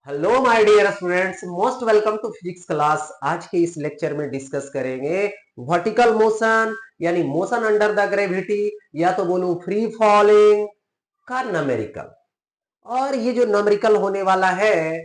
Hello my dear students, most welcome to physics class. आज के इस लेक्चर में डिस्कस करेंगे वर्टिकल मोशन यानी मोशन अंडर द ग्रेविटी या तो बोलूं फ्री फॉलिंग का न्यूमेरिकल। और ये जो न्यूमेरिकल होने वाला है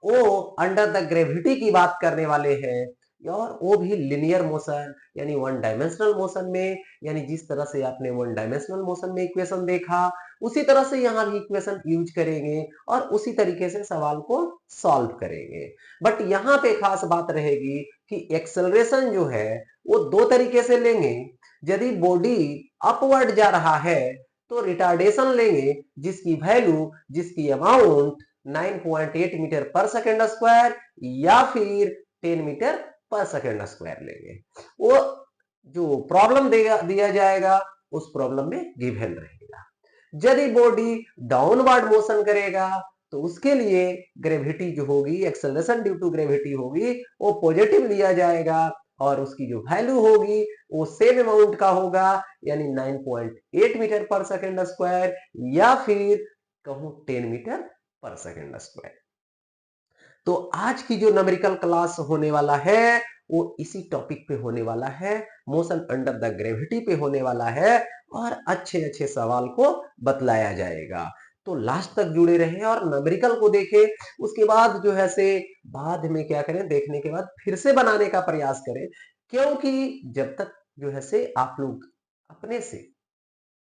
वो अंडर द ग्रेविटी की बात करने वाले हैं, और वो भी लिनियर मोशन यानी वन डायमेंशनल मोशन में। यानी जिस तरह से आपने वन डायमेंशनल मोशन में इक्वेशन देखा उसी तरह से यहाँ भी इक्वेशन यूज करेंगे और उसी तरीके से सवाल को सॉल्व करेंगे। बट यहाँ पे खास बात रहेगी कि एक्सेलरेशन जो है वो दो तरीके से लेंगे। यदि बॉडी अपवर्ड जा रहा है तो रिटार्डेशन लेंगे, जिसकी amount 9.8 metre per second square या फिर 10 मीटर पर सेकेंड स्क्वायर लेंगे। वो जो प्रॉब्लम दिया जाएगा उस प्रॉब्लम में गिवन रहेगा। यदि बॉडी डाउनवर्ड मोशन करेगा तो उसके लिए ग्रेविटी जो होगी, एक्सेलरेशन ड्यू टू ग्रेविटी होगी, वो पॉजिटिव लिया जाएगा और उसकी जो वैल्यू होगी वो सेम अमाउंट का होगा, यानी 9.8 मीटर पर सेकेंड स्क्वायर या फिर कहूं 10 मीटर पर सेकेंड स्क्वायर। तो आज की जो न्यूमेरिकल क्लास होने वाला है वो इसी टॉपिक पे होने वाला है, मोशन अंडर द ग्रेविटी पे होने वाला है और अच्छे अच्छे सवाल को बतलाया जाएगा। तो लास्ट तक जुड़े रहें और न्यूमेरिकल को देखें। उसके बाद जो है से बाद में क्या करें, देखने के बाद फिर से बनाने का प्रयास करें, क्योंकि जब तक जो है से आप लोग अपने से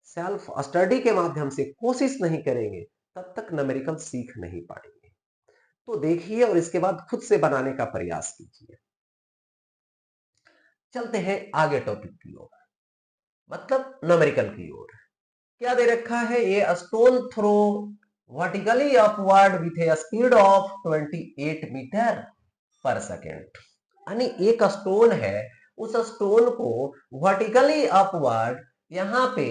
सेल्फ स्टडी के माध्यम से कोशिश नहीं करेंगे तब तक न्यूमेरिकल सीख नहीं पाएंगे। तो देखिए और इसके बाद खुद से बनाने का प्रयास कीजिए। चलते हैं आगे टॉपिक की ओर, मतलब न्यूमेरिकल की ओर। क्या दे रखा है, ये stone throw vertically upward with a speed of 28 metre per second. यानी एक स्टोन है, उस स्टोन को वर्टिकली अपवर्ड यहां पे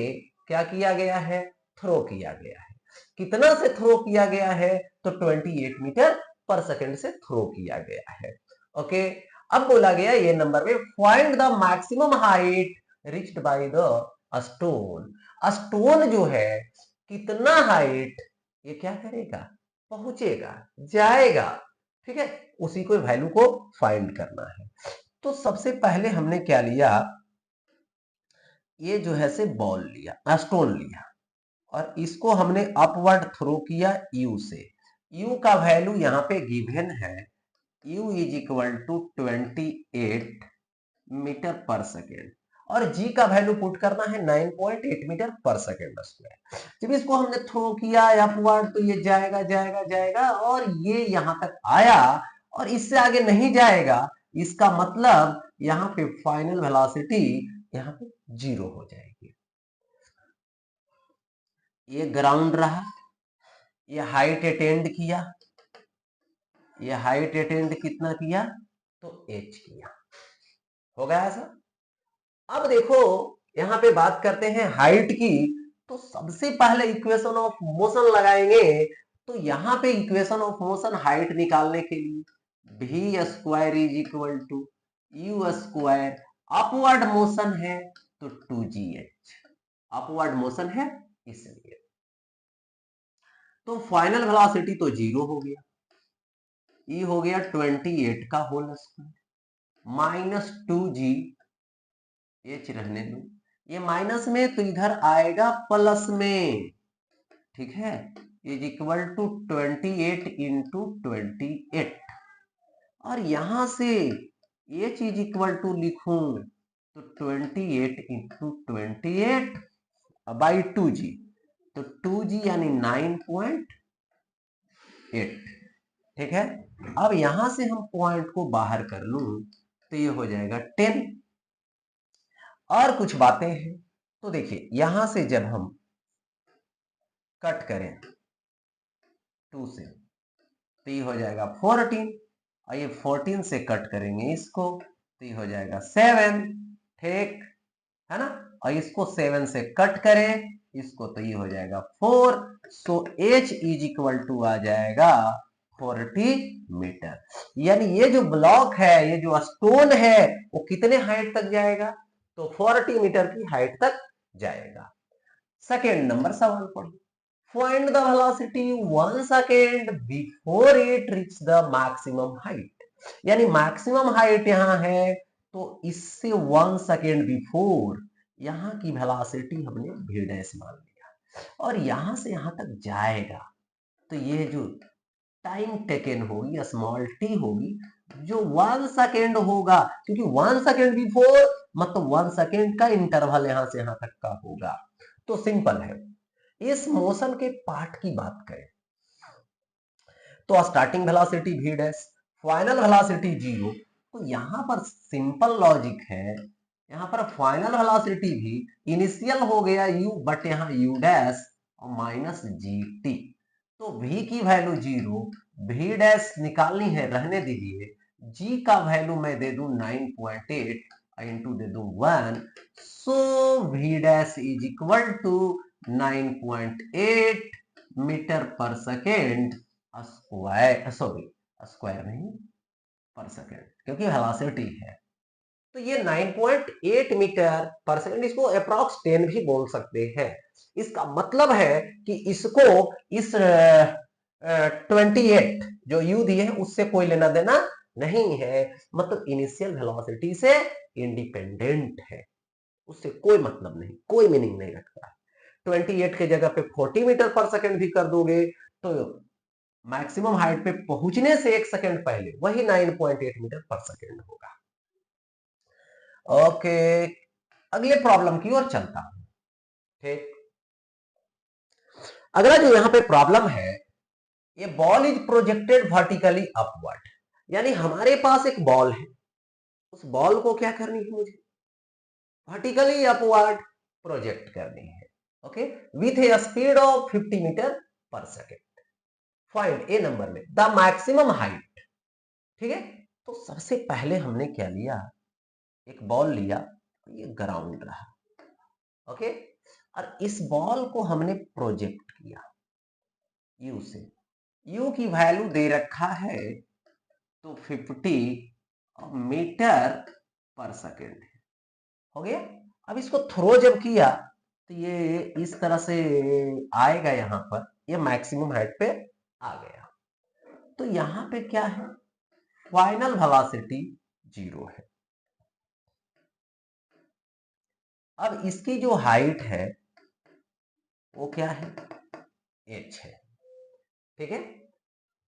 क्या किया गया है, थ्रो किया गया है। कितना से थ्रो किया गया है, तो 28 मीटर पर सेकेंड से थ्रो किया गया है। ओके, अब बोला गया ये नंबर में find the maximum height reached by the stone. Stone जो है कितना हाइट ये क्या करेगा, पहुंचेगा, जाएगा। ठीक है, उसी को वैल्यू को फाइंड करना है। तो सबसे पहले हमने क्या लिया, ये जो है से बॉल लिया, स्टोन लिया और इसको हमने अपवर्ड थ्रो किया यू से। यू का वैल्यू यहाँ पे गिवन है, u is equal to 28 metre per second और g का वैल्यू पुट करना है 9.8 मीटर पर सेकेंड स्क्वायर। जब इसको हमने थ्रो किया अपवर्ड तो ये जाएगा जाएगा जाएगा और ये यहां तक आया और इससे आगे नहीं जाएगा। इसका मतलब यहाँ पे फाइनल वेलोसिटी यहाँ पे 0 हो जाएगी। ये ग्राउंड रहा, ये हाइट अटेंड किया, ये हाइट अटेंड कितना किया, तो h किया। हो गया ऐसा। अब देखो यहां पे बात करते हैं हाइट की, तो सबसे पहले इक्वेशन ऑफ मोशन लगाएंगे। तो यहां पे इक्वेशन ऑफ मोशन हाइट निकालने के लिए v square is equal to u square, upward motion है तो 2gh, अपवर्ड मोशन है इसलिए। तो फाइनल वेलोसिटी तो 0 हो गया, ये हो गया 28 का whole square minus 2g, H रहने दो, ये माइनस में तो इधर आएगा प्लस में। ठीक है, इज इक्वल टू 28 इंटू 28 और यहां से एच इज इक्वल टू लिखूं तो 28 इंटू 28 बाई 2g, तो 2g यानी 9.8। ठीक है, अब यहां से हम पॉइंट को बाहर कर लूं तो ये हो जाएगा 10। और कुछ बातें हैं, तो देखिए यहां से जब हम कट करें 2 से तो ये हो जाएगा 14 और ये 14 से कट करेंगे इसको तो ये हो जाएगा 7। ठीक है ना, और इसको 7 से कट करें इसको तो ये हो जाएगा 4। सो h इज इक्वल टू आ जाएगा 40 मीटर। यानी ये जो ब्लॉक है, ये जो स्टोन है वो कितने हाइट तक जाएगा, तो 40 मीटर की हाइट तक जाएगा। सेकेंड नंबर सवाल पढ़ो, find the velocity 1 second before it reach the maximum height. यानी मैक्सिमम हाइट यहां है, तो इससे 1 सेकेंड बिफोर यहां की वेलोसिटी हमने v डैश मान लिया, और यहां से यहां तक जाएगा तो ये जो टाइम टेकन होगी स्मॉल टी होगी, जो 1 सेकेंड होगा, क्योंकि 1 सेकेंड बिफोर मतलब 1 सेकेंड का इंटरवल यहां से यहां तक का होगा। तो सिंपल है। इस मोशन के पार्ट की बात करें तो starting velocity v dash, final velocity 0। तो यहां पर सिंपल लॉजिक है, यहां पर फाइनल वेलोसिटी भी इनिशियल हो गया u, बट यहां u डैश और माइनस gt। तो v की वैल्यू 0, v डैश निकालनी है, रहने दीजिए। g का वैल्यू मैं दे दूं 9.8 इंटू दे दूं 1, so v dash is equal to 9.8 metre per second square, sorry square नहीं, पर सेकेंड, क्योंकि वेलोसिटी है। तो ये 9.8 मीटर पर सेकेंड, इसको अप्रॉक्स 10 भी बोल सकते हैं। इसका मतलब है कि इसको इस 28 जो u दिए हैं उससे कोई लेना देना नहीं है, मतलब इनिशियल वेलोसिटी से इंडिपेंडेंट है, उससे कोई मतलब नहीं, कोई मीनिंग नहीं रखता है। 28 के जगह पे 40 मीटर पर सेकेंड भी कर दोगे तो मैक्सिमम हाइट पे पहुंचने से 1 सेकेंड पहले वही 9.8 मीटर पर सेकेंड होगा। ओके, अगले प्रॉब्लम की ओर चलता हूं। ठीक, अगला जो यहां पे प्रॉब्लम है, ये ball is projected vertically upward. यानी हमारे पास एक बॉल है, उस बॉल को क्या करनी है मुझे, वर्टिकली अपवर्ड प्रोजेक्ट करनी है। Okay, with a speed of 50 metre per second. Find a number में द मैक्सिमम हाइट। ठीक है, तो सबसे पहले हमने क्या लिया, एक बॉल लिया, ये ग्राउंड रहा। ओके, और इस बॉल को हमने प्रोजेक्ट किया यू से। यू की वैल्यू दे रखा है तो 50 मीटर पर सेकेंड हो गया। अब इसको थ्रो जब किया तो ये इस तरह से आएगा, यहां पर ये मैक्सिमम हाइट पे आ गया। तो यहां पे क्या है, फाइनल वेलोसिटी 0 है। अब इसकी जो हाइट है वो क्या है, h है। ठीक है,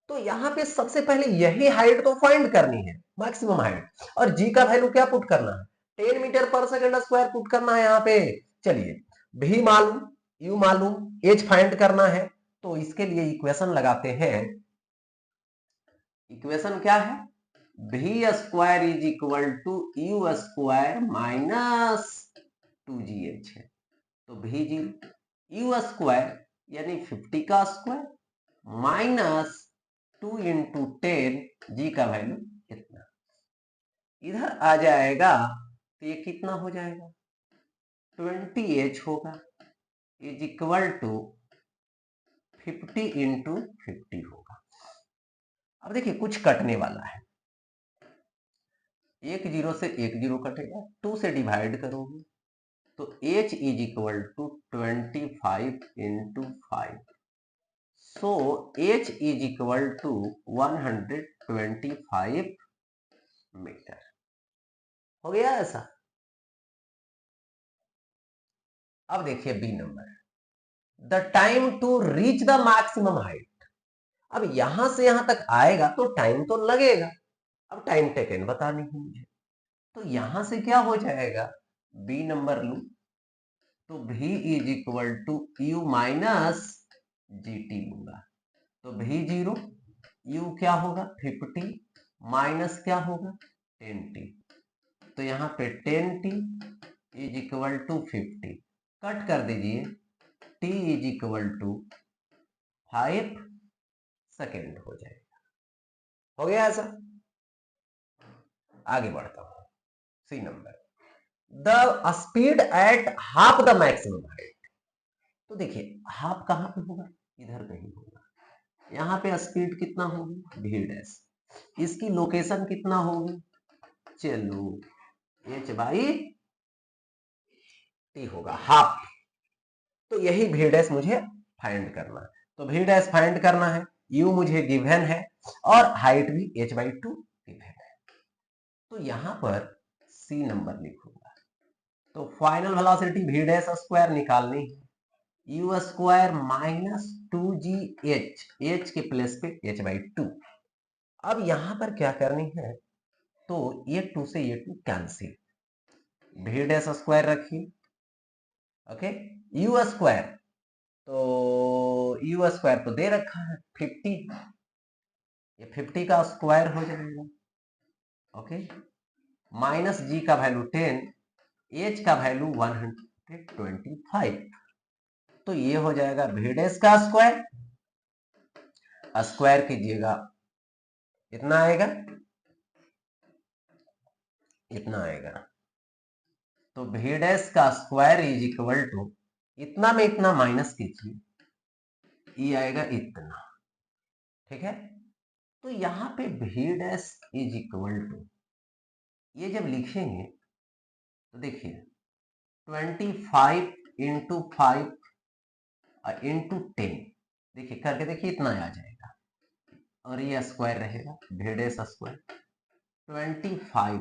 तो यहां पे सबसे पहले यही हाइट तो फाइंड करनी है, मैक्सिमम हाइट, और g का वैल्यू क्या पुट करना है, 10 metre per second square put करना है यहां पे। चलिए, v मालूम, u मालूम, h फाइंड करना है, तो इसके लिए इक्वेशन लगाते हैं। इक्वेशन क्या है, v square is equal to u square minus 2gh है। तो v जी u स्क्वायर यानी 50 का स्क्वायर माइनस 2 इंटू 10, जी का वैल्यू कितना, इधर आ जाएगा तो ये कितना हो जाएगा, 20h होगा, इज इक्वल टू 50 इंटू 50 होगा। अब देखिए कुछ कटने वाला है, एक जीरो से एक जीरो कटेगा, 2 से डिवाइड करोगे तो h is equal to 25 into 5, so h is equal to 125 metre हो गया ऐसा। अब देखिए B number, the time to reach the maximum height. अब यहां से यहां तक आएगा तो टाइम तो लगेगा, अब टाइम टेकन बतानी है मुझे। तो यहां से क्या हो जाएगा, बी नंबर लू तो v is equal to u minus g t लूंगा। तो v 0, u क्या होगा 50 माइनस क्या होगा 10t, तो यहाँ पे 10t is equal to 50, cut कर दीजिए, t is equal to 5 second हो जाएगा। हो गया ऐसा। आगे बढ़ता हूं, C number, the speed at half the maximum height. तो देखिए हाफ कहां पे होगा, इधर कहीं होगा। यहाँ पे स्पीड कितना होगी v डैश, इसकी लोकेशन कितना होगी, चलो h बाई t होगा हाफ। तो यही v डैश मुझे फाइंड करना है। तो v डैश फाइंड करना है, u मुझे गिवन है और हाइट भी h/2 गिवन है। तो यहां पर c नंबर लिखूंगा। तो final velocity v dash square निकालनी है, u square minus 2gh, h के प्लेस पे h/2। अब यहां पर क्या करनी है, तो ये 2 से ये 2 कैंसिल, v डैश स्क्वायर रखिए, ओके, u स्क्वायर, तो u स्क्वायर तो दे रखा है 50, ये 50 का स्क्वायर हो जाएगा, ओके, माइनस g का वैल्यू 10, h का वैल्यू 125, तो ये हो जाएगा v डैश का स्क्वायर, स्क्वायर कीजिएगा इतना आएगा, इतना आएगा। तो v डैश का स्क्वायर इज इक्वल टू, इतना में इतना माइनस कीजिए, ये आएगा इतना, ठीक है। तो यहां पे v dash is equal to, ये जब लिखेंगे तो देखिए 25 इंटू 5 इंटू 10, देखिए करके देखिए इतना आ जाएगा, और ये स्क्वायर रहेगा, v डैश स्क्वायर 25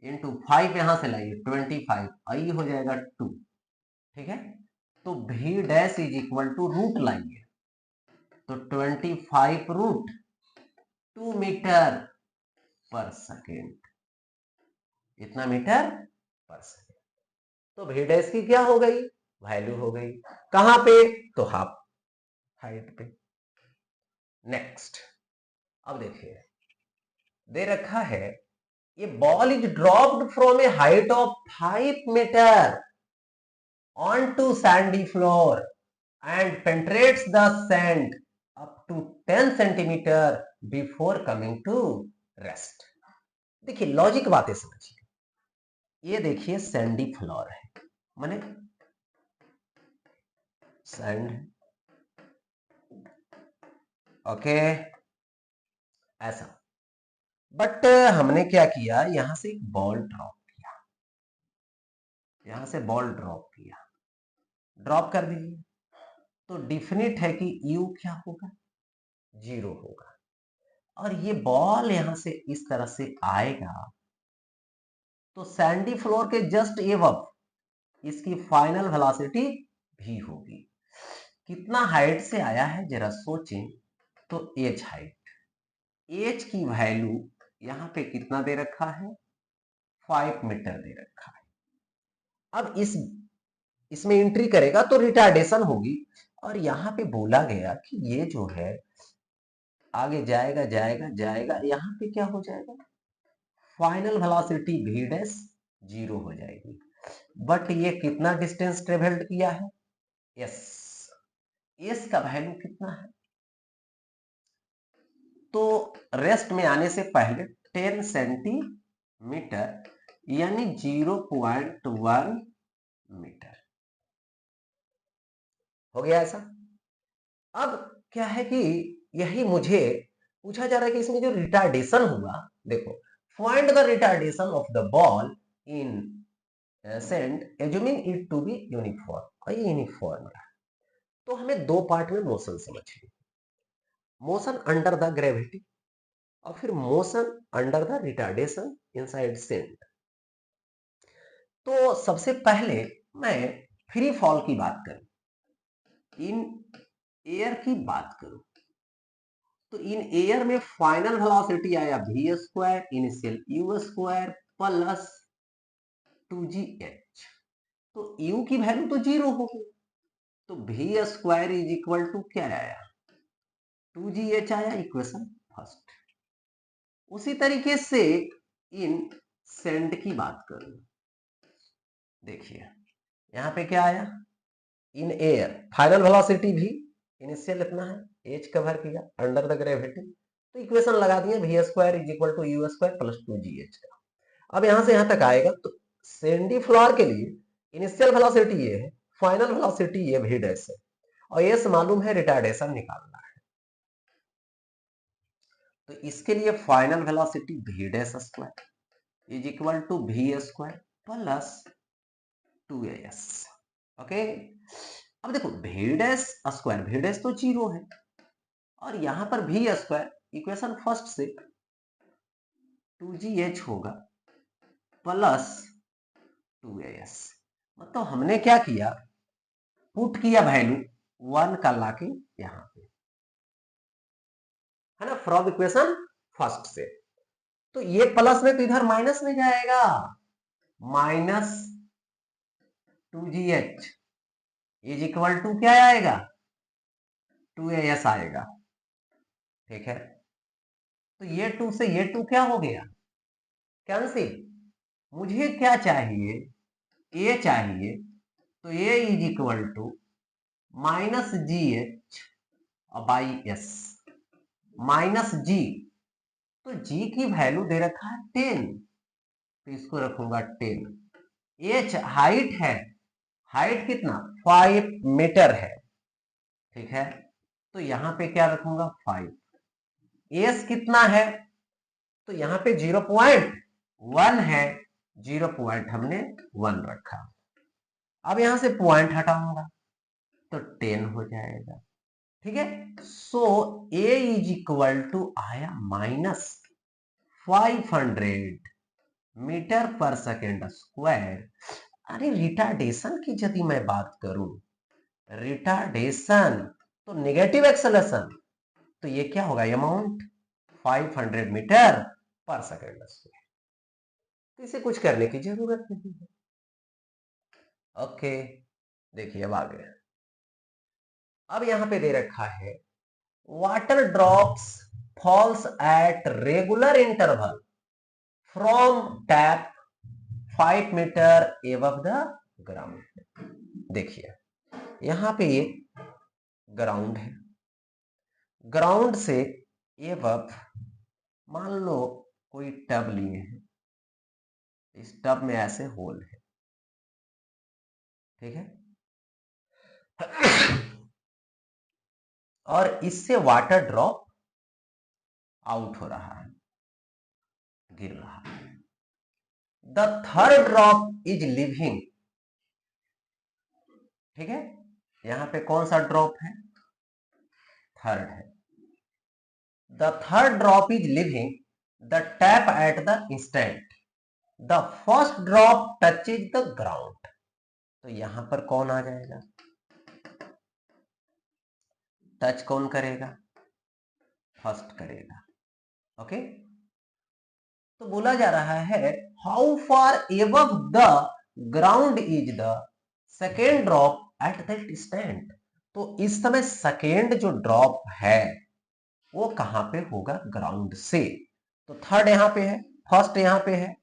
इंटू 5, यहां से लाइए 25, आई हो जाएगा 2, ठीक है। तो v dash is equal to root लाइए, तो 25 रूट 2 मीटर पर सेकेंड, इतना मीटर पर सेकेंड। तो v डैश की क्या हो गई, वैल्यू हो गई, कहां पे, तो हाफ हाइट पे। नेक्स्ट, अब देखिए दे रखा है, ये ball is dropped from a height of 5 metre on to sandy floor and penetrates the sand up to 10 centimetre before coming to rest. देखिए लॉजिक बातें समझिए, ये देखिए सैंडी फ्लोर है, माने सैंड, ओके, ऐसा। बट हमने क्या किया, यहां से एक बॉल ड्रॉप किया, यहां से बॉल ड्रॉप किया, ड्रॉप कर दीजिए, तो डिफिनिट है कि u क्या होगा, 0 होगा, और ये बॉल यहां से इस तरह से आएगा, तो सैंडी फ्लोर के जस्ट एबव इसकी फाइनल वेलोसिटी भी होगी। कितना हाइट से आया है जरा सोचें, तो h हाइट, h की वैल्यू यहां पे कितना दे रखा है, 5 मीटर दे रखा है। अब इसमें एंट्री करेगा तो रिटार्डेशन होगी, और यहां पे बोला गया कि ये जो है आगे जाएगा जाएगा जाएगा, यहां पे क्या हो जाएगा, फाइनल वेलोसिटी v डैश 0 हो जाएगी। बट ये कितना डिस्टेंस ट्रेवल्ड किया है, s, s का वैल्यू कितना है, तो रेस्ट में आने से पहले 10 सेंटीमीटर यानी 0.1 मीटर हो गया ऐसा। अब क्या है कि यही मुझे पूछा जा रहा है कि इसमें जो रिटार्डेशन हुआ, देखो, find the retardation of the ball in sand assuming it to be uniform, और ये यूनिफॉर्म रहा। तो हमें दो पार्ट में मोशन समझिए, मोशन अंडर द ग्रेविटी और फिर motion under the retardation inside sand. तो सबसे पहले मैं फ्री फॉल की बात करूं, इन एयर की बात करूं, तो इन एयर में फाइनल वेलोसिटी आया v square initial u square plus 2gh, तो u की वैल्यू तो 0 होगी, तो v square is equal to क्या आया, 2gh आया, इक्वेशन फर्स्ट। उसी तरीके से इन सेंड की बात करूं, देखिए यहां पे क्या आया, इन एयर फाइनल वेलोसिटी भी इनिशियल इतना है, एच कवर किया अंडर द ग्रेविटी, तो इक्वेशन लगा दिए v square is equal to u square plus 2gh का। अब यहां से यहां तक आएगा, तो सैंडी फ्लोर के लिए इनिशियल वेलोसिटी ये है, फाइनल वेलोसिटी ये v डैश है, और ये मालूम है रिटार्डेशन निकालना है, तो इसके लिए final velocity v dash square is equal to v square plus 2as, okay. अब देखो v dash square, v dash तो 0 है और यहां पर वी स्क्वायर इक्वेशन फर्स्ट से 2gh होगा प्लस 2as। मतलब हमने क्या किया, पुट किया वैल्यू 1 का लाके यहां पे, है ना, फ्रॉम इक्वेशन फर्स्ट से। तो ये प्लस में तो इधर माइनस में जाएगा, minus 2gh is equal to क्या आएगा, 2as आएगा। ठीक है, तो ये 2 से ये 2 क्या हो गया, कैंसिल। मुझे क्या चाहिए, ए चाहिए, तो A is equal to minus G H by S, minus G, तो जी की वैल्यू दे रखा है 10, तो इसको रखूंगा 10। एच हाइट है, हाइट कितना 5 मीटर है, ठीक है, तो यहां पे क्या रखूंगा 5। एस कितना है, तो यहां पे 0.1 है, 0. हमने 1 रखा। अब यहां से पॉइंट हटाऊंगा तो 10 हो जाएगा। ठीक है, सो ए इज इक्वल टू आया minus 500 metre per second square. अरे रिटार्डेशन की यदि मैं बात करूं, रिटार्डेशन तो नेगेटिव एक्सेलरेशन, तो ये क्या होगा amount 500 metre per second square. तो इसे कुछ करने की जरूरत नहीं है। ओके, देखिए अब आगे, अब यहां पे दे रखा है water drops falls at regular interval from tap 5 metre above the ground. देखिए यहां पे ये ग्राउंड है, ग्राउंड से एबव मान लो कोई टब लिए हैं, इस टब में ऐसे होल है, ठीक है, और इससे वाटर ड्रॉप आउट हो रहा है, गिर रहा है। The third drop is living, ठीक है, यहां पे कौन सा ड्रॉप है, थर्ड है। The third drop is living the tap at the instant the first drop touches the ground. तो यहां पर कौन आ जाएगा, टच कौन करेगा, फर्स्ट करेगा। ओके, तो बोला जा रहा है how far above the ground is the second drop at that stand. तो इस समय सेकेंड जो ड्रॉप है वो कहां पे होगा, ग्राउंड से। तो थर्ड यहां पे है, फर्स्ट यहां पे है,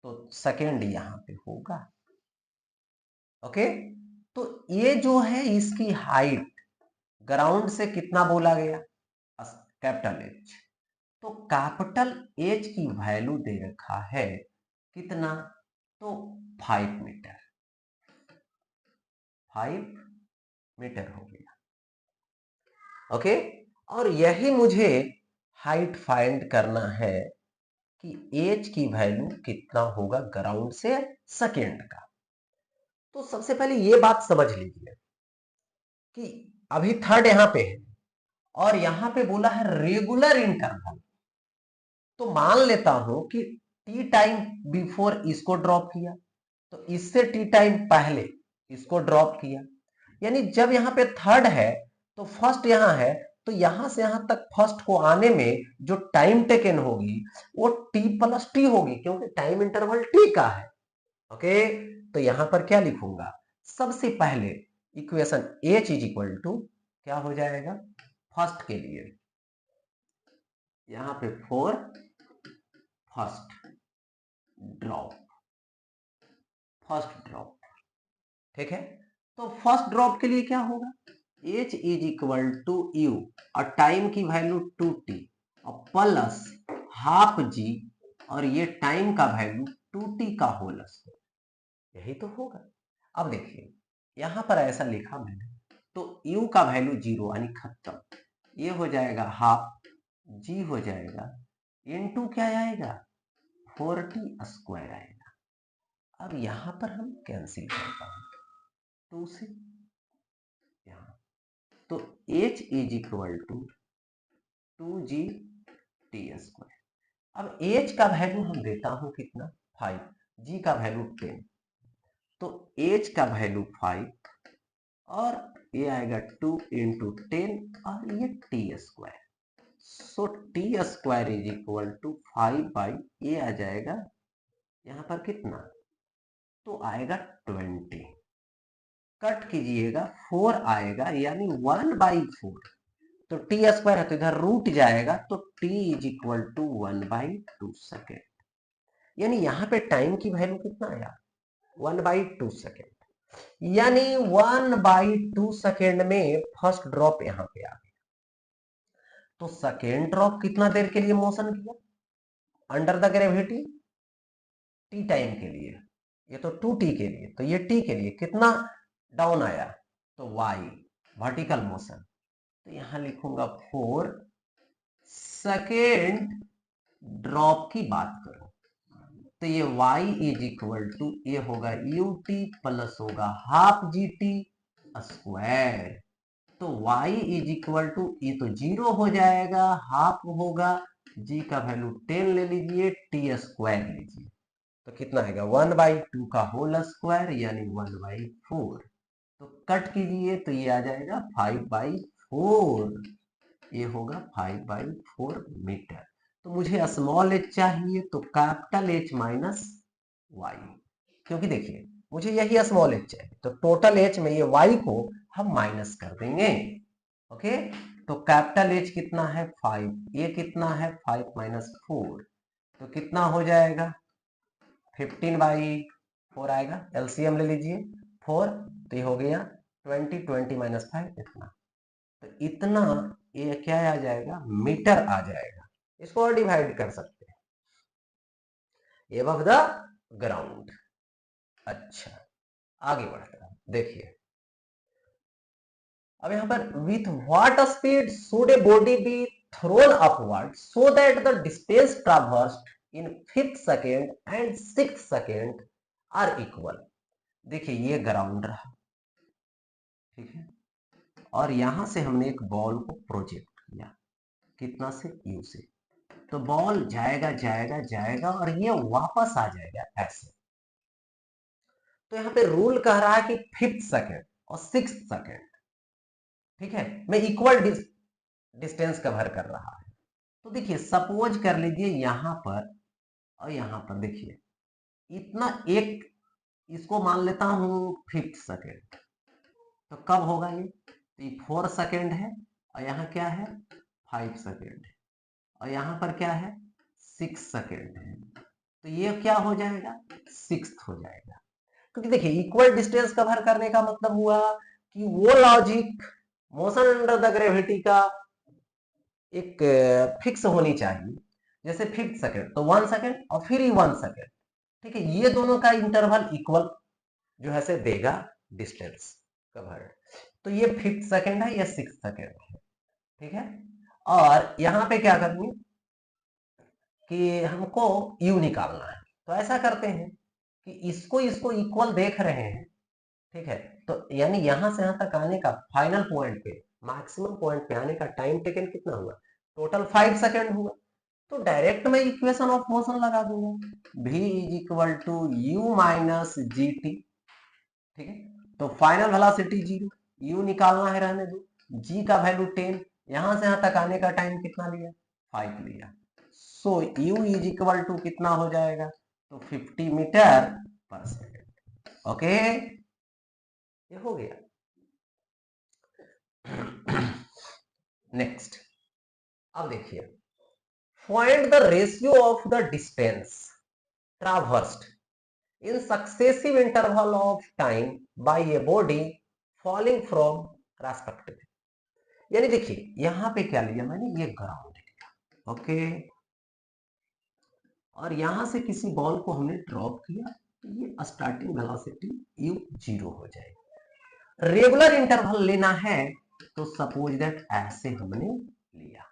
तो सेकेंड यहां पे होगा। ओके, तो ये जो है इसकी हाइट ग्राउंड से कितना बोला गया, कैपिटल एच। तो कैपिटल एच की वैल्यू दे रखा है कितना, तो 5 मीटर, 5 मीटर हो गया। ओके, और यही मुझे हाइट फाइंड करना है कि एच की वैल्यू कितना होगा ग्राउंड से सेकेंड का। तो सबसे पहले ये बात समझ लीजिए कि अभी थर्ड यहां पे है और यहां पे बोला है रेगुलर इंटरवल, तो मान लेता हूं कि टी टाइम बिफोर इसको ड्रॉप किया, तो इससे टी टाइम पहले इसको ड्रॉप किया, यानी जब यहां पे थर्ड है तो फर्स्ट यहां है, तो यहां से यहां तक फर्स्ट को आने में जो टाइम टेकन होगी वो टी प्लस टी होगी, क्योंकि टाइम इंटरवल टी का है। ओके, तो यहां पर क्या लिखूंगा, सबसे पहले equation H is equal to क्या हो जाएगा, फर्स्ट के लिए यहां पे 4 फर्स्ट ड्रॉप, फर्स्ट ड्रॉप, ठीक है। तो फर्स्ट ड्रॉप के लिए क्या होगा, H is equal to u और टाइम की वैल्यू 2t और प्लस हाफ जी और ये टाइम का वैल्यू 2t का होल स्क्वायर, यही तो होगा। अब देखिए यहां पर ऐसा लिखा मैंने, तो u का वैल्यू 0 यानी खत्म, ये हो जाएगा हाफ, जी हो जाएगा इनटू क्या आएगा 4t स्क्वायर आएगा। अब यहां पर हम कैंसिल करता हूं 2 से, यहाँ। तो h is equal to 2g t square. अब h का वैल्यू हम देता हूं कितना 5, g का वैल्यू 10, तो h का वैल्यू 5 और ये आएगा 2 इंटू 10 और ये t square. So t square is equal to 5 by ये आ जाएगा यहाँ पर कितना, तो आएगा 20, कट कीजिएगा 4 आएगा यानी 1/4, तो टी स्क्वायर है तो इधर रूट जाएगा, तो t is equal to 1/2 second. यानी यहाँ पे टाइम की वैल्यू कितना आया 1/2 सेकेंड, यानी 1/2 सेकेंड में फर्स्ट ड्रॉप यहाँ पे आ गया। तो सेकेंड ड्रॉप कितना देर के लिए मोशन किया under the gravity, T time के लिए, ये तो 2t के लिए, तो ये t के लिए कितना डाउन आया, तो y वर्टिकल मोशन, तो यहां लिखूंगा 4 सेकेंड ड्रॉप की बात करो, तो ये y इज इक्वल टू ये होगा ut प्लस होगा हाफ gt स्क्वायर, तो y इज इक्वल टू ये तो 0 हो जाएगा, हाफ होगा, g का वैल्यू 10 ले लीजिए, t स्क्वायर लीजिए, तो कितना आएगा 1/2 का होल स्क्वायर यानी 1/4, तो कट कीजिए तो ये आ जाएगा 5/4, ये होगा 5/4 मीटर। तो मुझे स्मॉल एच चाहिए, तो कैपिटल एच माइनस वाई, क्योंकि देखिए मुझे यही स्मॉल एच चाहिए, तो टोटल एच में ये वाई को हम माइनस कर देंगे। ओके, तो कैपिटल एच कितना है 5, ये कितना है 5 माइनस 4, तो कितना हो जाएगा 15/4 आएगा, एलसीएम ले लीजिए 4, तो ये हो गया 20 माइनस 5 इतना, तो इतना ये क्या आ जाएगा मीटर आ जाएगा, इसको और डिवाइड कर सकते हैं एबव द ग्राउंड। अच्छा, आगे बढ़ते हैं, देखिए अब यहां पर with what speed should a body be thrown upward so that the distance traversed in 5th second and 6th second are equal. देखिए ये ग्राउंड रहा, ठीक है, और यहां से हमने एक बॉल को प्रोजेक्ट किया, कितना से यू से, तो बॉल जाएगा जाएगा जाएगा और ये वापस आ जाएगा ऐसे। तो यहाँ पे रूल कह रहा है कि 5th सेकेंड और 6th सेकेंड, ठीक है, में इक्वल डिस्टेंस कवर कर रहा है। तो देखिए सपोज कर लीजिए यहां पर और यहां पर, देखिए इतना एक, इसको मान लेता हूं 5th सेकेंड, तो कब होगा ये, तो ये 4 सेकेंड है और यहाँ क्या है 5 सेकेंड है और यहाँ पर क्या है 6 सेकेंड है, तो ये क्या हो जाएगा 6th हो जाएगा। क्योंकि देखिए इक्वल डिस्टेंस कवर करने का मतलब हुआ कि वो logic motion under the gravity का एक फिक्स होनी चाहिए, जैसे 5th सेकेंड तो 1 सेकेंड और फिर ही 1 सेकेंड, ठीक है, ये दोनों का इंटरवल इक्वल जो है से देगा डिस्टेंस कवर, तो ये 5th सेकेंड है, ये 6th सेकेंड है, ठीक है। और यहाँ पे क्या करेंगे कि हमको u निकालना है, तो ऐसा करते हैं कि इसको इसको इक्वल देख रहे हैं, ठीक है, तो यानी यहां से यहां तक आने का फाइनल पॉइंट पे, मैक्सिमम पॉइंट पे आने का टाइम टेकन कितना हुआ, टोटल 5 सेकेंड हुआ, तो डायरेक्ट मैं इक्वेशन ऑफ मोशन लगा दूंगा, v is equal to u minus g t, ठीक है, तो फाइनल वेलोसिटी 0, u निकालना है रहने दो, g का वैल्यू 10, यहां से यहां तक आने का टाइम कितना लिया 5 लिया, सो u इज इक्वल टू कितना हो जाएगा, तो 50 मीटर पर सेकेंड। ओके, ये हो गया। नेक्स्ट, अब देखिए find the ratio of the distance traversed in successive interval of time by a body falling from respective। यानी देखिए यहां पे क्या लिया मैंने, ये ग्राउंड लिया, ओके, और यहां से किसी बॉल को हमने ड्रॉप किया, तो ये स्टार्टिंग वेलोसिटी u 0 हो जाएगी। रेगुलर इंटरवल लेना है तो सपोज दैट ऐसे हमने लिया,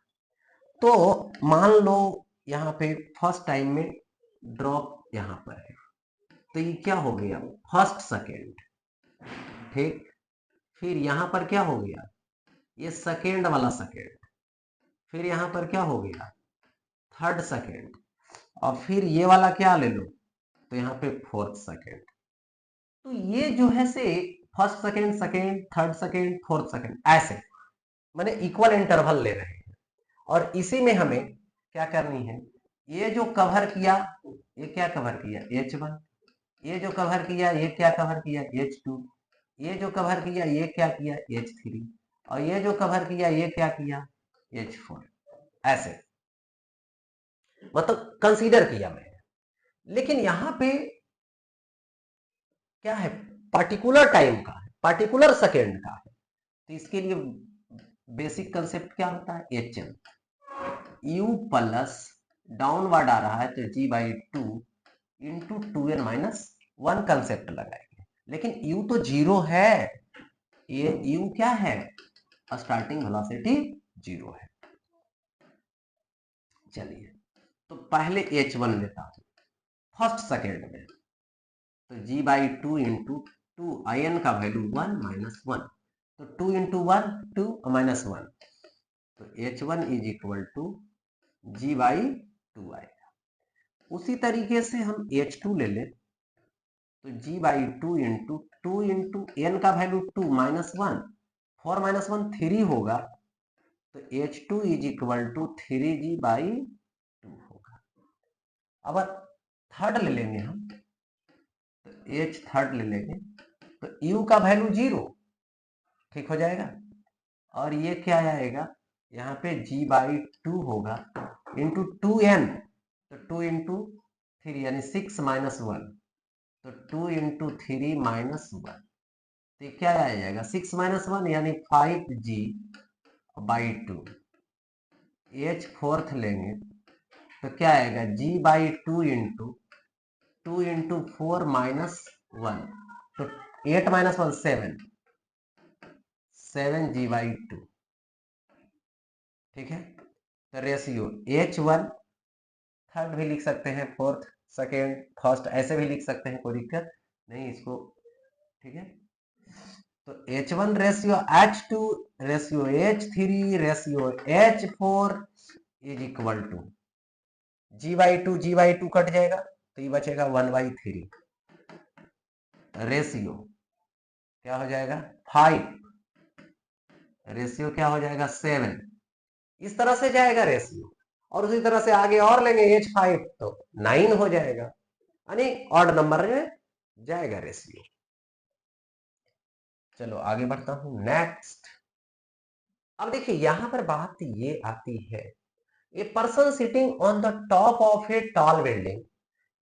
तो मान लो यहाँ पे फर्स्ट टाइम में ड्रॉप यहां पर है, तो ये क्या हो गया फर्स्ट सेकेंड, ठीक, फिर यहां पर क्या हो गया, ये सेकेंड वाला सेकेंड, फिर यहां पर क्या हो गया, थर्ड सेकेंड, और फिर ये वाला क्या ले लो, तो यहाँ पे फोर्थ सेकेंड। तो ये जो है से first second, second, third second, fourth second, ऐसे माने इक्वल इंटरवल ले रहे हैं। और इसी में हमें क्या करनी है, ये जो कवर किया, ये क्या कवर किया, H1, ये जो कवर किया, ये क्या कवर किया, H2, ये जो कवर किया, ये क्या किया, H3, और ये जो कवर किया, ये क्या किया, H4। ऐसे मतलब कंसीडर किया मैंने। लेकिन यहां पे क्या है, पार्टिकुलर टाइम का है, पार्टिकुलर सेकेंड का है, तो इसके लिए बेसिक कंसेप्ट क्या होता है, HM, U प्लस डाउनवर्ड आ रहा है तो G/2 इंटू 2n-1 कंसेप्ट लगाएंगे। लेकिन U तो जीरो है, ये U क्या है, स्टार्टिंग वेलोसिटी जीरो है। चलिए तो पहले H1 लेता हूं फर्स्ट सेकेंड में, तो G/2 इंटू 2, in का वैल्यू 1 - 1, तो 2 इंटू 1 2 -1, तो H1 is equal to G/2 आएगा। उसी तरीके से हम H2 ले लें, तो G/2 इंटू 2 इंटू n का वैल्यू 2 -1, 4 - 1 3 होगा, तो H2 is equal to 3G/2 होगा। अब थर्ड ले लेंगे हम, तो H थर्ड ले लेंगे, तो U का वैल्यू 0 ठीक हो जाएगा, और ये क्या आएगा, यहाँ पे G/2 होगा इंटू 2n, तो 2 इंटू 3 यानी 6 - 1, तो 2 इंटू 3 -1, तो क्या आ जाएगा, 6 - 1 यानी 5G/2। H फोर्थ लेंगे तो क्या आएगा, G/2 इंटू 2 इंटू 4 -1, तो 8 - 1 7, 7G/2 ठीक है। तो रेशियो H1 थर्ड भी लिख सकते हैं, फोर्थ सेकेंड फर्स्ट ऐसे भी लिख सकते हैं, कोई दिक्कत नहीं इसको, ठीक है। तो H1 ratio H2 ratio H3 ratio H4 is equal to G/2 cut जाएगा, तो ये बचेगा 1/3, रेशियो क्या हो जाएगा 5, रेशियो क्या हो जाएगा 7, इस तरह से जाएगा रेशियो। और उसी तरह से आगे और लेंगे H5 तो 9 हो जाएगा, यानी ऑड नंबर में जाएगा रेशियो। चलो आगे बढ़ता हूं, नेक्स्ट। अब देखिए यहां पर बात ये आती है, a person sitting on the top of a tall building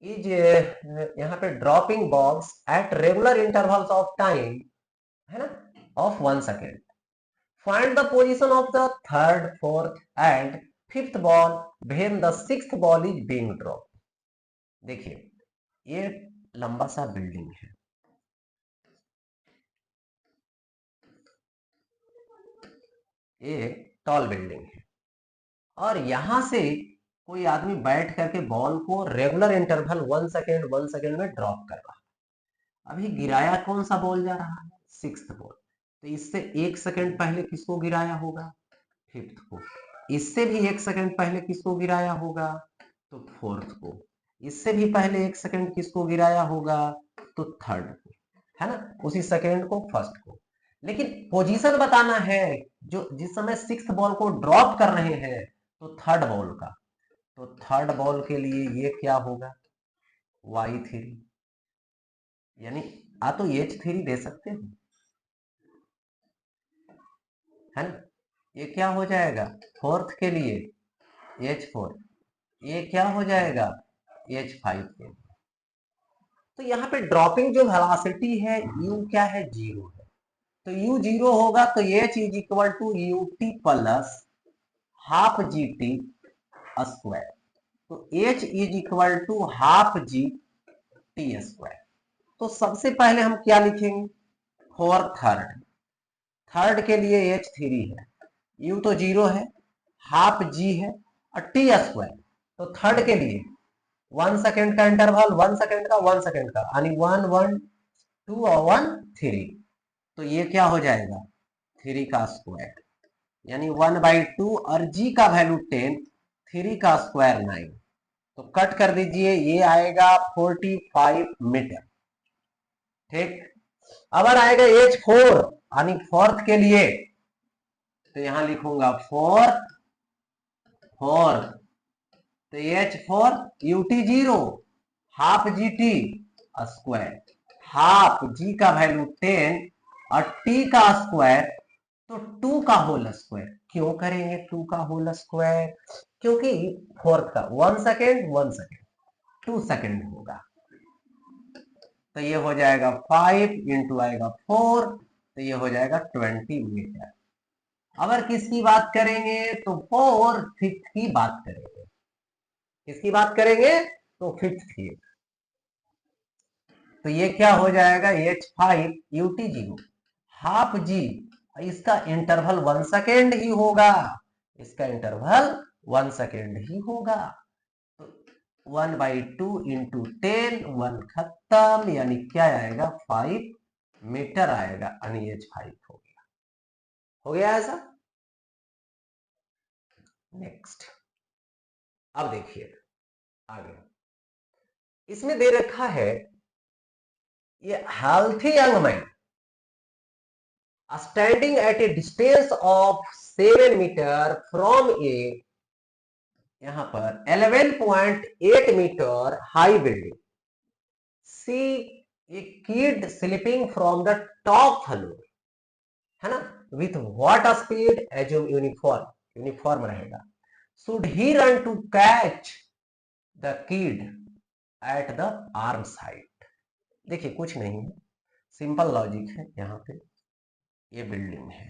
is यहाँ पे dropping balls at regular intervals of time, है ना, of 1 second. Find the position of the third, fourth and fifth ball when the sixth ball is being drop. देखिए ये लंबा सा building है, ये टॉल बिल्डिंग है, और यहां से कोई आदमी बैठ करके बॉल को रेगुलर इंटरवल 1 सेकेंड में ड्रॉप कर रहा है। अभी गिराया कौन सा बॉल जा रहा है, सिक्स्थ बॉल, तो इससे 1 सेकेंड पहले किसको गिराया होगा, फिफ्थ को। इससे भी 1 सेकेंड पहले किसको गिराया होगा, तो फोर्थ को। इससे भी पहले 1 सेकेंड किसको गिराया होगा, तो थर्ड को, है ना, उसी सेकेंड को फर्स्ट को। लेकिन पोजीशन बताना है, जो जिस समय सिक्स्थ बॉल को ड्रॉप कर रहे हैं, तो थर्ड बॉल का, तो थर्ड बॉल के लिए ये क्या होगा, Y3, यानी आ तो H3 दे सकते हो, है ना। ये क्या हो जाएगा, फोर्थ के लिए H4, ये क्या हो जाएगा H5 के लिए। तो यहाँ पे ड्रॉपिंग जो वेलोसिटी है U क्या है, जीरो है, तो U जीरो होगा, तो H is equal to UT plus half GT square, तो H is equal to half GT square. तो सबसे पहले हम क्या लिखेंगे, फॉर थर्ड, थर्ड के लिए H3 है, U तो जीरो है, हाफ G है, और T स्क्वायर, तो थर्ड के लिए 1 सेकेंड का इंटरवल, 1 सेकेंड का 1 सेकेंड का, यानी 1 1 2 और 1 3, तो ये क्या हो जाएगा 3 का स्क्वायर, यानी 1/2 और जी का वैल्यू 10, 3 का स्क्वायर 9, तो कट कर दीजिए, ये आएगा 45 मीटर। ठीक, अगर आएगा H4 यानी फोर्थ के लिए, तो यहां लिखूंगा फोर्थ, तो H4 UT0 half GT square, half g का वैल्यू 10 और टी का स्क्वायर तो 2 का होल स्क्वायर। क्यों करेंगे 2 का होल स्क्वायर? क्योंकि फोर्थ का 1 सेकेंड 1 सेकेंड 2 सेकेंड होगा, तो ये हो जाएगा 5 इंटू आएगा 4, तो ये हो जाएगा 20 मीटर। अगर किसकी बात करेंगे तो 4/5 की बात करेंगे। किसकी बात करेंगे तो 5 की। तो ये क्या हो जाएगा H5 UT0 हाफ जी, इसका इंटरवल 1 सेकेंड ही होगा, इसका इंटरवल 1 सेकेंड ही होगा। तो 1/2 इंटू 10, 1 खत्म, यानी क्या आएगा 5 मीटर आएगा, यानी H5 हो गया ऐसा। नेक्स्ट, अब देखिए आगे, इसमें दे रखा है ये healthy young man standing at a distance of 7 metre from a, यहां पर 11.8 metre high building, see a kid slipping from the top floor, है ना, with what speed, assume uniform रहेगा, should he run to catch the kid at the arm side. देखिए कुछ नहीं है, simple logic है। यहां पे ये बिल्डिंग है,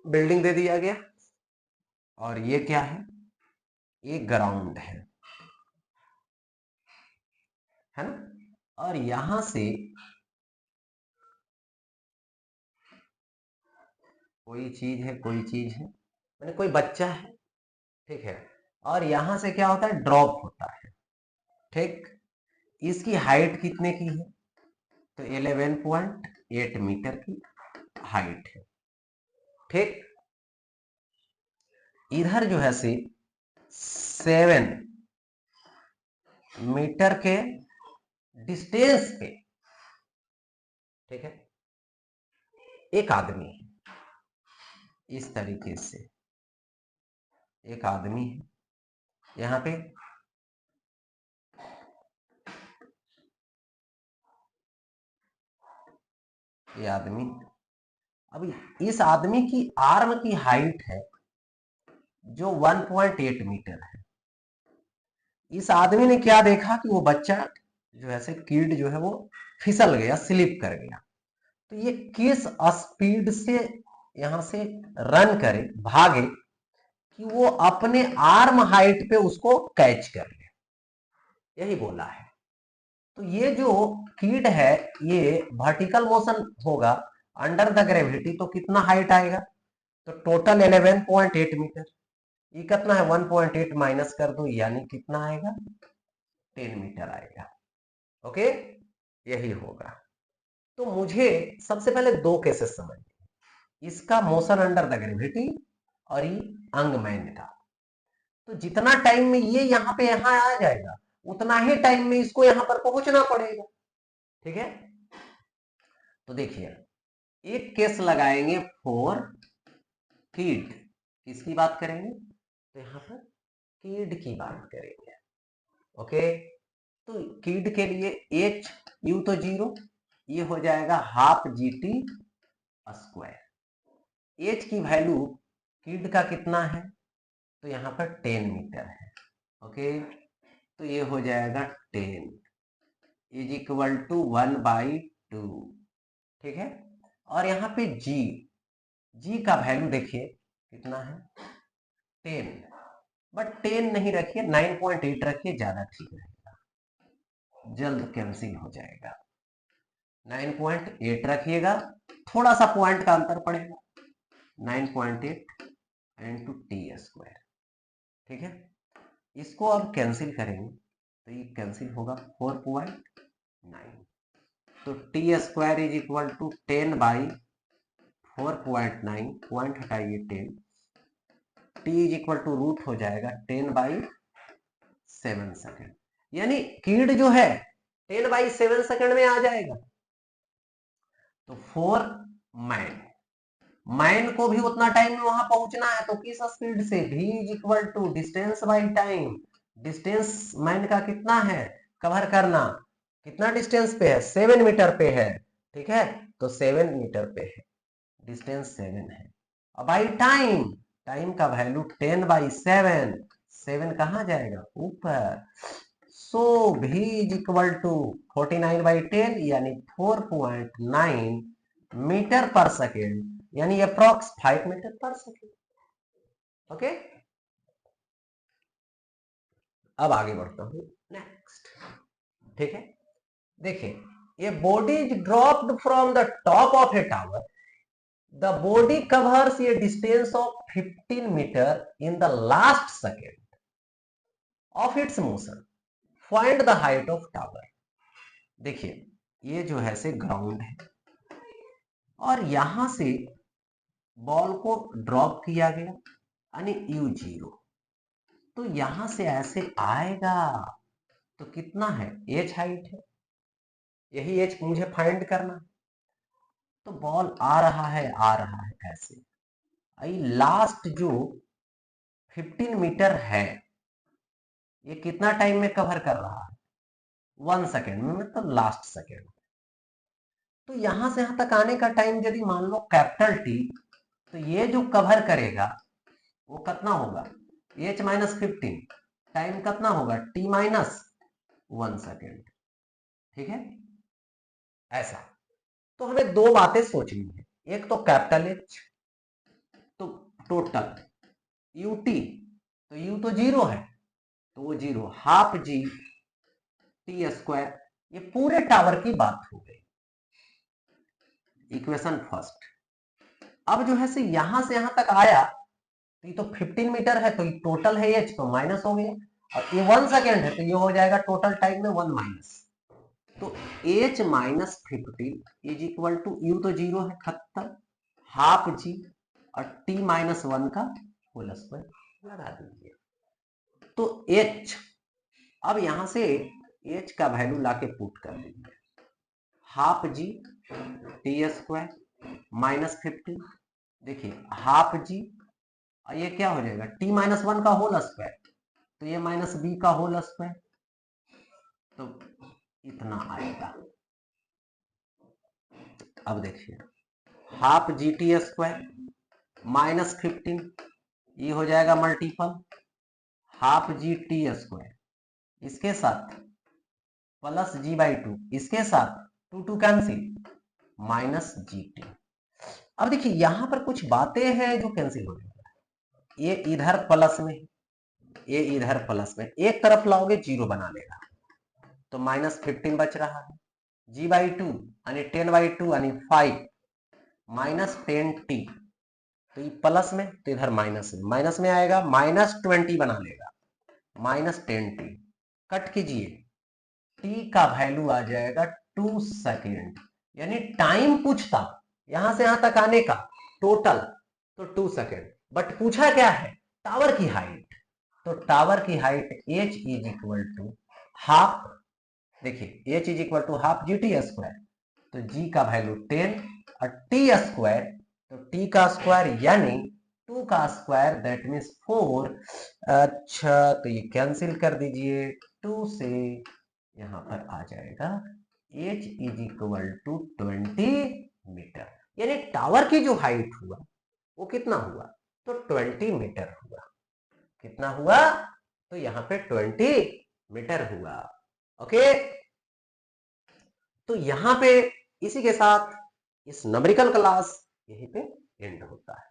बिल्डिंग दे दिया गया, और ये क्या है, ये ग्राउंड है ना, और यहां से कोई चीज है मैंने कोई बच्चा है, ठीक है, और यहां से क्या होता है ड्रॉप होता है। ठीक, इसकी हाइट कितने की है तो 11.8 मीटर की हाइट है। ठीक, इधर जो है से 7 मीटर के डिस्टेंस पे, ठीक है, एक आदमी है, इस तरीके से एक आदमी है यहां पे, ये आदमी, अभी इस आदमी की आर्म की हाइट है जो 1.8 मीटर है। इस आदमी ने क्या देखा कि वो बच्चा जो है किड जो है वो फिसल गया, स्लिप कर गया, तो ये किस स्पीड से यहां से रन करे, भागे, कि वो अपने आर्म हाइट पे उसको कैच कर ले, यही बोला है। तो ये जो किड है ये वर्टिकल मोशन होगा अंडर द ग्रेविटी, तो कितना हाइट आएगा तो टोटल 11.8 मीटर, ये कितना है 1.8 माइनस कर दो, यानी कितना आएगा 10 मीटर आएगा। ओके, यही होगा। तो मुझे सबसे पहले दो केसेस समझ, इसका मोशन अंडर द ग्रेविटी और ये अंगमैन का। तो जितना टाइम में ये यहाँ पे यहाँ आ जाएगा उतना ही टाइम में इसको यहां पर पहुंचना पड़ेगा। ठीक है, तो देखिए एक केस लगाएंगे फॉर किड, किसकी बात करेंगे तो यहां पर किड की बात करेंगे। ओके, तो किड के लिए एच यू तो 0, ये हो जाएगा half g t square. H की वैल्यू किड का कितना है तो यहां पर 10 मीटर है। ओके, तो ये हो जाएगा 10 इज इक्वल टू 1/2। ठीक है, और यहाँ पे जी का वैल्यू देखिए कितना है 10, बट 10 नहीं रखिए 9.8 रखिए, ज्यादा ठीक रहेगा, जल्द कैंसिल हो जाएगा। 9.8 रखिएगा, थोड़ा सा पॉइंट का अंतर पड़ेगा, 9.8 इंटू टी स्क्वायर। ठीक है, इसको अब कैंसिल करेंगे तो ये कैंसिल होगा 4.9, तो T square is equal to 10 by 4.9, point हटाइए 10, T is equal to root हो जाएगा 10 बाई 7 सेकेंड, यानी कीड जो है 10 बाई 7 सेकेंड में आ जाएगा। तो 4 मैन, मैन को भी उतना टाइम में वहां पहुंचना है, तो किस स्पीड से, v is equal to distance by time, distance man का कितना है कवर करना, कितना डिस्टेंस पे है, 7 मीटर पे है, ठीक है, तो 7 मीटर पे है, डिस्टेंस 7 है। अब बाई टाइम, टाइम का वैल्यू 10 बाई 7, 7 कहां जाएगा ऊपर, so v is equal to 49 by 10 यानी 4.9 मीटर पर सेकेंड, यानी approx 5 metre per second. Okay, अब आगे बढ़ता हूं नेक्स्ट, ठीक है, देखिए ये body is dropped from the top of a tower, the body covers a distance of 15 metre in the last second of its motion, find the height of tower. देखिए ये जो है से ग्राउंड है और यहां से बॉल को ड्रॉप किया गया यानी u0, तो यहां से ऐसे आएगा तो कितना है, h हाइट है, यही h मुझे फाइंड करना, तो बॉल आ रहा है ऐसे, लास्ट जो 15 मीटर है ये कितना टाइम में कवर कर रहा है, 1 सेकेंड में, मतलब लास्ट सेकेंड। तो यहां से यहां तक आने का टाइम यदि मान लो कैपिटल टी, तो ये जो कवर करेगा वो कितना होगा, h माइनस 15, टाइम कितना होगा t माइनस 1 सेकेंड, ठीक है, ऐसा। तो हमें दो बातें सोचनी है, एक तो कैपिटल H, तो टोटल ut, तो u तो 0 है तो वो 0, हाफ जी टी स्क्वायर, ये पूरे टावर की बात हो गई, इक्वेशन फर्स्ट। अब जो है से यहां तक आया, तो ये तो 15 मीटर है तो ये टोटल है h, तो माइनस हो गया, और ये 1 सेकेंड है तो ये हो जाएगा टोटल टाइम में 1 माइनस, तो h minus 15 is equal to, u तो 0 है खत्म, हाफ जी और t माइनस 1 का होल स्क्वायर लगा दीजिए, तो h, अब यहां से h का वैल्यू लाके पुट कर दीजिए, half g t square minus 15, देखिए हाफ जी, ये क्या हो जाएगा t माइनस 1 का होल स्क्वायर, तो ये माइनस b का होल स्क्वायर, तो इतना आएगा। अब देखिए half g t square minus 15, ये हो जाएगा multiple half g t square, इसके साथ प्लस जी बाई 2, इसके साथ 2 कैंसिल, माइनस जी टी। अब देखिए यहां पर कुछ बातें हैं जो कैंसिल हो जाएगा, ये इधर प्लस में, ये इधर प्लस में, एक तरफ लाओगे 0 बना लेगा, तो माइनस 15 बच रहा है, जी बाई 2 यानी 10 बाई 2 यानी 5, माइनस 10 टी, तो ये प्लस में तो इधर माइनस में आएगा, माइनस 20 बना लेगा, माइनस 10 टी, कट कीजिए, टी का वैल्यू आ जाएगा 2 सेकेंड, यानी टाइम पूछता यहां से यहां तक आने का टोटल, तो 2 सेकेंड, बट पूछा क्या है, टावर की हाइट, तो टावर की height h is equal to half, देखिए h is equal to half g t square, तो g का वैल्यू 10 और t स्क्वायर, तो t का स्क्वायर यानी 2 का स्क्वायर दैट मीन्स 4, अच्छा तो ये कैंसिल कर दीजिए, 2 से यहां पर आ जाएगा h is equal to 20 metre, यानी टावर की जो हाइट हुआ वो कितना हुआ, तो 20 मीटर हुआ, कितना हुआ, तो यहां पे 20 मीटर हुआ। ओके, तो यहां पे इसी के साथ इस न्यूमेरिकल क्लास यहीं पे एंड होता है।